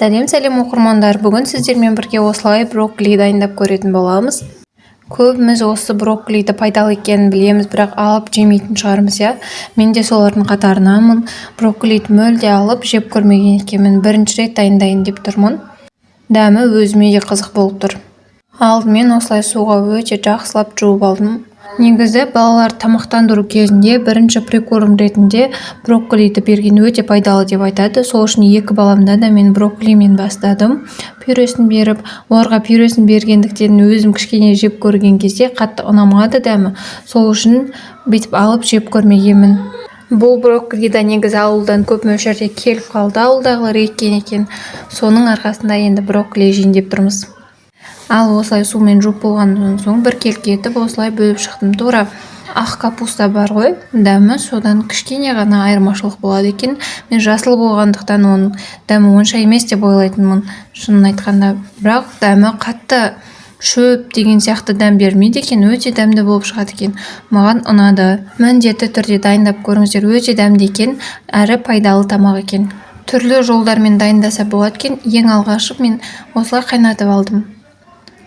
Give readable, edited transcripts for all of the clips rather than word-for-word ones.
Сәлем оқырмандар, бүгін сіздермен бірге осылай брокколи дайындап көретін боламыз. Көбіміз осы брокколиді пайдалы екенін білеміз, бірақ алып жемейтін шығармыз, иә. Мен де солардың қатарынамын. Брокколиді мүлде алып жеп көрмеген екенмін. Бірінші рет дайындайын деп тұрмын. Дәмі өзіме де қызық болып тұр. Алдымен осылай суға өте жақсылап жуып алдым. Негізі балалар тамақтандыру кезінде бірінші прикорм ретінде брокколиді берген өте пайдалы деп айтады. Сол үшін екі баламда да мен брокколимен бастадым. Пюресін беріп, оларға пюресін бергендіктен өзім кішкене жеп көрген кезде қатты ұнамады дәмі. Сол үшін бүйтіп алып жеп көрмегенмін. Бұл брокколиді негізі ауылдан көп мөлшерде келіп қалды, ауылдағылар еккен екен. Соның арқасында енді брокколи жейін деп тұрмыз. Ал осылай сумен жуып болғаннан соң бір келке етіп осылай бөліп шықтым. Тура ақ капуста бар ғой, дәмі содан кішкене ғана айырмашылық болады екен. Мен жасыл болғандықтан оның дәмі онша емес деп ойлайтынмын, шынын айтқанда. Бірақ дәмі қатты шөп деген сияқты дәм бермейді екен, өте дәмді болып шығады екен. Маған ұнады. Міндетті түрде дайындап көріңіздер, өте дәмді екен, әрі пайдалы тамақ екен. Түрлі жолдармен дайындаса болады екен. Ең алғашқы мен осылай қайнатып алдым.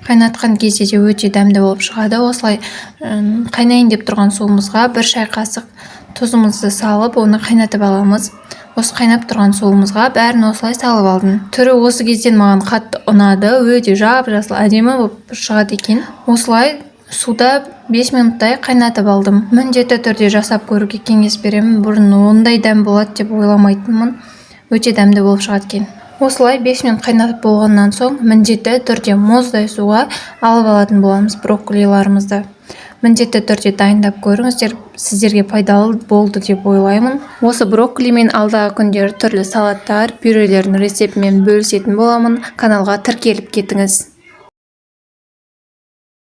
Қайнатқан кезде де өте дәмді болып шығады. Осылай қайнайын деп тұрған суымызға бір шай қасық тұзымызды салып, оны қайнатып аламыз. Осы қайнап тұрған суымызға бәрін осылай салып алдым. Түрі осы кезден маған қатты ұнады, өте жап-жасыл әдемі болып шығады екен. Осылай суда 5 минуттай қайнатып алдым. Міндетті түрде жасап көруге кеңес беремін. Бұрын ондай дәм болады деп ойламайтынмын. Өте дәмді болып шығады екен. Осылай 5 минут қайнатып болғаннан соң міндетті түрде мұздай суға алып алатын боламыз брокколиларымызды. Міндетті түрде дайындап көріңіздер, сіздерге пайдалы болды деп ойлаймын. Осы брокколимен алдағы күндері түрлі салаттар, пюрелердің рецептімен бөлісетін боламын. Каналға тіркеліп кетіңіз.